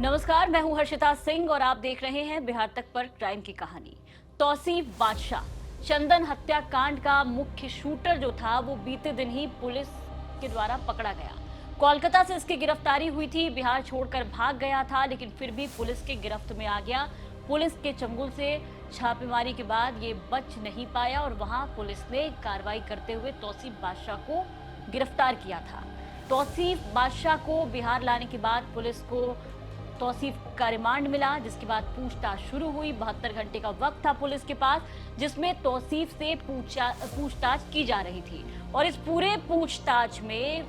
नमस्कार, मैं हूं हर्षिता सिंह और आप देख रहे हैं बिहार तक पर क्राइम की कहानी। तौसीफ बादशाह चंदन हत्याकांड का मुख्य शूटर जो था वो बीते दिन ही पुलिस के द्वारा पकड़ा गया। कोलकाता से इसकी गिरफ्तारी हुई थी, बिहार छोड़कर भाग गया था लेकिन फिर भी पुलिस के गिरफ्त में आ गया। पुलिस के चंगुल से छापेमारी के बाद ये बच नहीं पाया और वहां पुलिस ने कार्रवाई करते हुए तौसीफ बादशाह को गिरफ्तार किया था। तौसीफ बादशाह को बिहार लाने के बाद पुलिस को तौसीफ का रिमांड मिला, जिसके बाद पूछताछ शुरू हुई। 72 घंटे का वक्त था पुलिस के पास, जिसमें तौसीफ से पूछताछ की जा रही थी। और इस पूरे पूछताछ में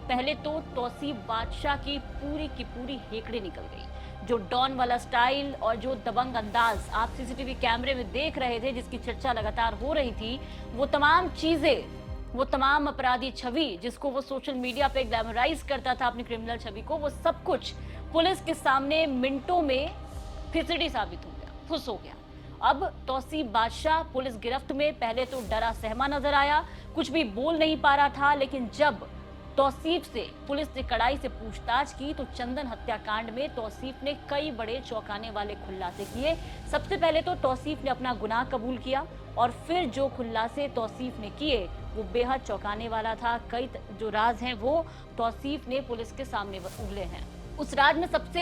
पहले तो तौसीफ बादशाह की पूरी हेकड़े निकल गई। जो डॉन वाला स्टाइल और जो दबंग अंदाज आप सीसीटीवी कैमरे में देख रहे थे, जिसकी चर्चा लगातार हो रही थी, वो तमाम चीजें, वो तमाम अपराधी छवि जिसको वो सोशल मीडिया पे ग्लैमराइज करता था अपनी क्रिमिनल छवि को, वो सब कुछ पुलिस के सामने मिनटों में फिसडी साबित हो गया, फुस हो गया। अब तौसीफ बादशाह पुलिस गिरफ्त में पहले तो डरा सहमा नजर आया, कुछ भी बोल नहीं पा रहा था। लेकिन जब तौसीफ से पुलिस ने कड़ाई से पूछताछ की तो चंदन हत्याकांड में तौसीफ ने कई बड़े चौंकाने वाले खुलासे किए। सबसे पहले तो तौसीफ ने अपना गुनाह कबूल किया और फिर जो खुलासे तौसीफ ने किए वो बेहद चौंकाने वाला था। कई जो राज हैं वो तौसीफ ने पुलिस के सामने उगले हैं। उस राज में सबसे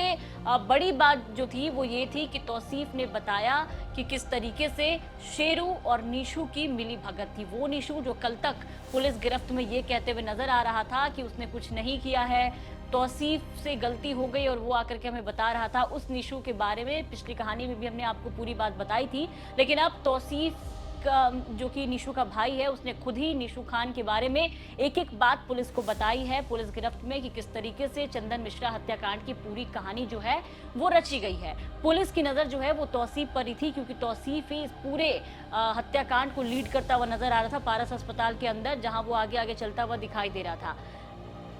बड़ी बात जो थी वो ये थी कि तौसीफ ने बताया कि किस तरीके से शेरू और निशु की मिली भगत थी। वो निशु जो कल तक पुलिस गिरफ्त में ये कहते हुए नजर आ रहा था कि उसने कुछ नहीं किया है, तौसीफ से गलती हो गई, और वो आकर के हमें बता रहा था उस निशु के बारे में। पिछली कहानी में भी हमने आपको पूरी बात बताई थी, लेकिन अब तौसीफ जो कि निशु का भाई है, उसने खुद ही निशु खान के बारे में एक एक बात पुलिस को बताई है पुलिस गिरफ्त में, कि किस तरीके से चंदन मिश्रा हत्याकांड की पूरी कहानी जो है वो रची गई है। पुलिस की नजर जो है वो तौसीफ पर ही थी, क्योंकि तौसीफ ही इस पूरे हत्याकांड को लीड करता हुआ नजर आ रहा था पारस अस्पताल के अंदर, जहां वो आगे आगे चलता हुआ दिखाई दे रहा था।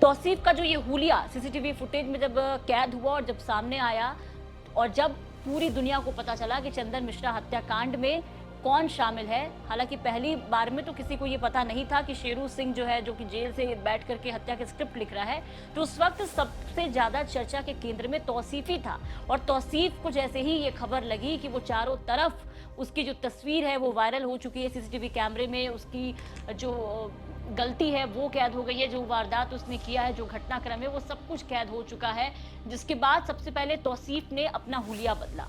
तौसीफ का जो ये हुलिया सीसीटीवी फुटेज में जब कैद हुआ और जब सामने आया और जब पूरी दुनिया को पता चला कि चंदन मिश्रा हत्याकांड में कौन शामिल है, हालांकि पहली बार में तो किसी को ये पता नहीं था कि शेरू सिंह जो है, जो कि जेल से बैठ करके हत्या के स्क्रिप्ट लिख रहा है, तो उस वक्त सबसे ज्यादा चर्चा के केंद्र में तौसीफ ही था। और तौसीफ को जैसे ही ये खबर लगी कि वो चारों तरफ उसकी जो तस्वीर है वो वायरल हो चुकी है सीसीटीवी कैमरे में, उसकी जो गलती है वो कैद हो गई है, जो वारदात उसने किया है, जो घटनाक्रम है वो सब कुछ कैद हो चुका है। जिसके बाद सबसे पहले तौसीफ ने अपना हुलिया बदला,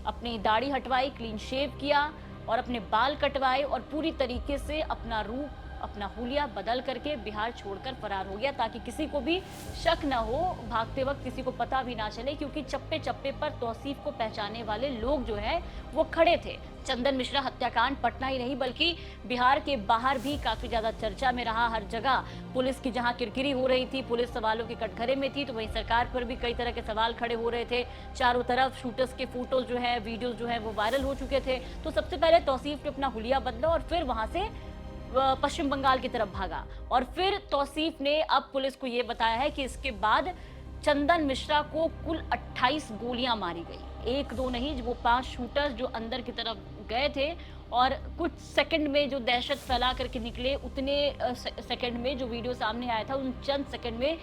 अपनी दाढ़ी हटवाई, क्लीन शेव किया और अपने बाल कटवाए और पूरी तरीके से अपना रूप, अपना हुलिया बदल करके बिहार छोड़कर फरार हो गया, ताकि किसी को भी शक न हो, भागते वक्त किसी को पता भी ना चले, क्योंकि चप्पे चप्पे पर तौसीफ को पहचानने वाले लोग जो है वो खड़े थे। चंदन मिश्रा हत्याकांड पटना ही नहीं बल्कि बिहार के बाहर भी काफी ज्यादा चर्चा में रहा। हर जगह पुलिस की जहां किरकिरी हो रही थी, पुलिस सवालों के कटघरे में थी, तो वहीं सरकार पर भी कई तरह के सवाल खड़े हो रहे थे। चारों तरफ शूटर्स के फोटोज जो है, वीडियोज जो है वो वायरल हो चुके थे। तो सबसे पहले तौसीफ ने अपना हुलिया बदला और फिर वहां से पश्चिम बंगाल की तरफ भागा। और फिर तौसीफ ने अब पुलिस को यह बताया है कि इसके बाद चंदन मिश्रा को कुल 28 गोलियां मारी गई, एक दो नहीं, वो 5 शूटर्स जो अंदर की तरफ गए थे और कुछ सेकंड में जो दहशत फैला करके निकले, उतने सेकंड में जो वीडियो सामने आया था, उन चंद सेकंड में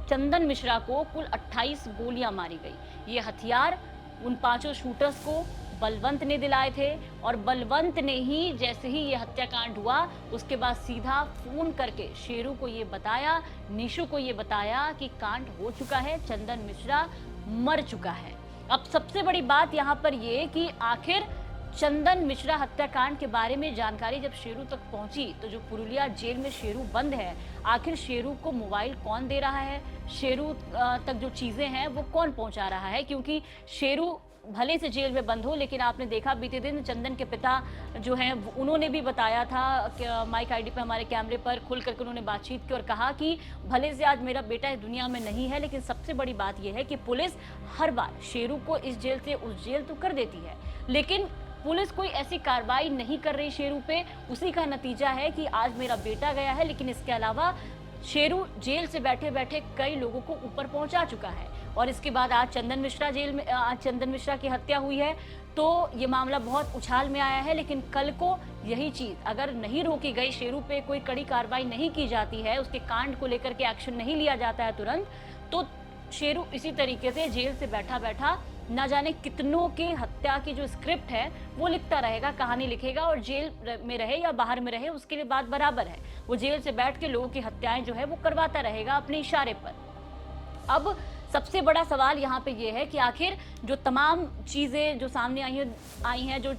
चंदन मिश्रा को कुल 28 गोलियां मारी गई। ये हथियार उन 5 शूटर्स को बलवंत ने दिलाए थे और बलवंत ने ही, जैसे ही ये हत्याकांड हुआ उसके बाद सीधा फोन करके शेरू को ये बताया, निशु को ये बताया कि कांड हो चुका है, चंदन मिश्रा मर चुका है। अब सबसे बड़ी बात यहाँ पर ये कि आखिर चंदन मिश्रा हत्याकांड के बारे में जानकारी जब शेरू तक पहुंची, तो जो पुरुलिया जेल में शेरू बंद है, आखिर शेरू को मोबाइल कौन दे रहा है, शेरू तक जो चीजें हैं वो कौन पहुंचा रहा है, क्योंकि शेरू भले से जेल में बंद हो, लेकिन आपने देखा बीते दिन चंदन के पिता जो हैं उन्होंने भी बताया था कि माइक आईडी पे हमारे कैमरे पर खुल करके उन्होंने बातचीत की और कहा कि भले से आज मेरा बेटा इस दुनिया में नहीं है, लेकिन सबसे बड़ी बात यह है कि पुलिस हर बार शेरू को इस जेल से उस जेल तो कर देती है, लेकिन पुलिस कोई ऐसी कार्रवाई नहीं कर रही शेरू पे। उसी का नतीजा है कि आज मेरा बेटा गया है, लेकिन इसके अलावा शेरू जेल से बैठे बैठे कई लोगों को ऊपर पहुंचा चुका है। और इसके बाद आज चंदन मिश्रा जेल में, आज चंदन मिश्रा की हत्या हुई है, तो ये मामला बहुत उछाल में आया है। लेकिन कल को यही चीज अगर नहीं रोकी गई, शेरू पे कोई कड़ी कार्रवाई नहीं की जाती है, उसके कांड को लेकर के एक्शन नहीं लिया जाता है तुरंत, तो शेरू इसी तरीके से जेल से बैठा बैठा ना जाने कितनों के हत्या की जो स्क्रिप्ट है वो लिखता रहेगा, कहानी लिखेगा, और जेल में रहे या बाहर में रहे उसके लिए बात बराबर है। वो जेल से बैठ के लोगों की हत्याएं जो है वो करवाता रहेगा अपने इशारे पर। अब सबसे बड़ा सवाल यहाँ पे ये है कि आखिर जो तमाम चीज़ें जो सामने आई हैं, जो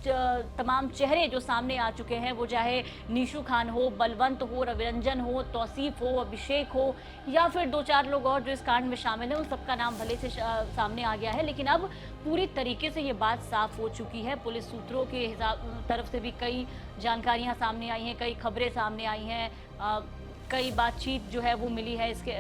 तमाम चेहरे जो सामने आ चुके हैं, वो चाहे नीशू खान हो, बलवंत हो, रविरंजन हो, तौसीफ हो, अभिषेक हो, या फिर 2-4 लोग और जो इस कांड में शामिल हैं, उन सबका नाम भले से सामने आ गया है, लेकिन अब पूरी तरीके से ये बात साफ हो चुकी है। पुलिस सूत्रों के तरफ से भी कई जानकारियाँ सामने आई हैं, कई खबरें सामने आई हैं, कई बातचीत जो है वो मिली है, इसके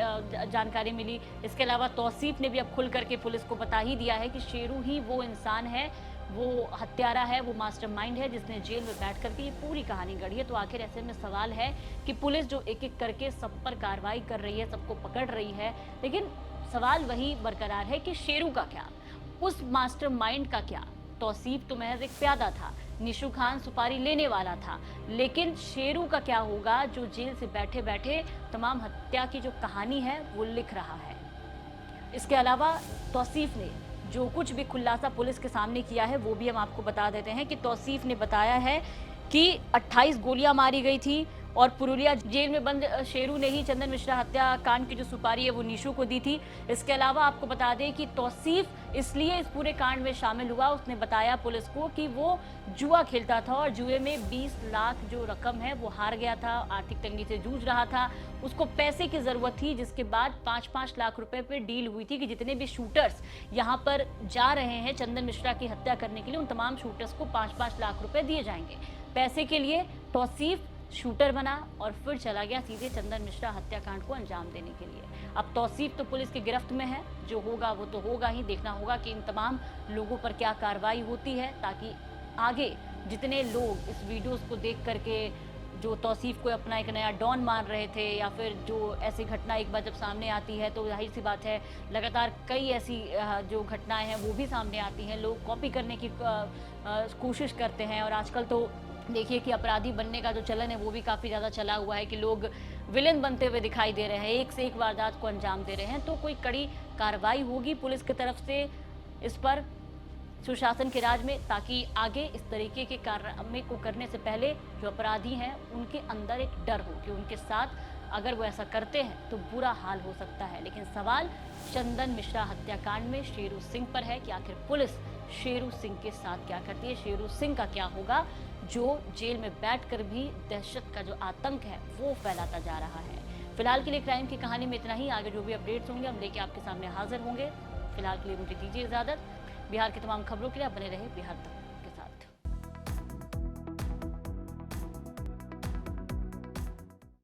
जानकारी मिली। इसके अलावा तौसीफ ने भी अब खुल करके पुलिस को बता ही दिया है कि शेरू ही वो इंसान है, वो हत्यारा है, वो मास्टरमाइंड है जिसने जेल में बैठ करके ये पूरी कहानी गढ़ी है। तो आखिर ऐसे में सवाल है कि पुलिस जो एक एक करके सब पर कार्रवाई कर रही है, सबको पकड़ रही है, लेकिन सवाल वही बरकरार है कि शेरू का क्या, उस मास्टरमाइंड का क्या। तौसीफ तो महज एक प्यादा था, निशू खान सुपारी लेने वाला था, लेकिन शेरू का क्या होगा जो जेल से बैठे बैठे तमाम हत्या की जो कहानी है वो लिख रहा है। इसके अलावा तौसीफ ने जो कुछ भी खुलासा पुलिस के सामने किया है वो भी हम आपको बता देते हैं कि तौसीफ ने बताया है कि 28 गोलियां मारी गई थी और पुरुलिया जेल में बंद शेरू ने ही चंदन मिश्रा हत्याकांड की जो सुपारी है वो निशू को दी थी। इसके अलावा आपको बता दें कि तौसीफ इसलिए इस पूरे कांड में शामिल हुआ, उसने बताया पुलिस को कि वो जुआ खेलता था और जुए में 20 लाख जो रकम है वो हार गया था, आर्थिक तंगी से जूझ रहा था, उसको पैसे की ज़रूरत थी, जिसके बाद 5-5 लाख रुपए पे डील हुई थी कि जितने भी शूटर्स यहाँ पर जा रहे हैं चंदन मिश्रा की हत्या करने के लिए, उन तमाम शूटर्स को 5-5 लाख रुपए दिए जाएंगे। पैसे के लिए तौसीफ शूटर बना और फिर चला गया सीधे चंदन मिश्रा हत्याकांड को अंजाम देने के लिए। अब तौसीफ तो पुलिस की गिरफ्त में है, जो होगा वो तो होगा ही, देखना होगा कि इन तमाम लोगों पर क्या कार्रवाई होती है, ताकि आगे जितने लोग इस वीडियोस को देख करके जो तौसीफ को अपना एक नया डॉन मान रहे थे, या फिर जो ऐसी घटना एक बार जब सामने आती है तो जाहिर सी बात है लगातार कई ऐसी जो घटनाएं हैं वो भी सामने आती हैं, लोग कॉपी करने की कोशिश करते हैं। और आजकल तो देखिए कि अपराधी बनने का जो चलन है वो भी काफ़ी ज़्यादा चला हुआ है कि लोग विलेन बनते हुए दिखाई दे रहे हैं, एक से एक वारदात को अंजाम दे रहे हैं। तो कोई कड़ी कार्रवाई होगी पुलिस की तरफ से इस पर सुशासन के राज में, ताकि आगे इस तरीके के कार्य को करने से पहले जो अपराधी हैं उनके अंदर एक डर हो कि उनके साथ अगर वो ऐसा करते हैं तो बुरा हाल हो सकता है। लेकिन सवाल चंदन मिश्रा हत्याकांड में शेरू सिंह पर है कि आखिर पुलिस शेरू सिंह के साथ क्या करती है, शेरू सिंह का क्या होगा जो जेल में बैठकर भी दहशत का जो आतंक है वो फैलाता जा रहा है। फिलहाल के लिए क्राइम की कहानी में इतना ही, आगे जो भी अपडेट्स होंगे हम लेके आपके सामने हाजिर होंगे। फिलहाल के लिए मुझे दीजिए इजाजत। बिहार की तमाम खबरों के लिए आप बने रहे बिहार तक।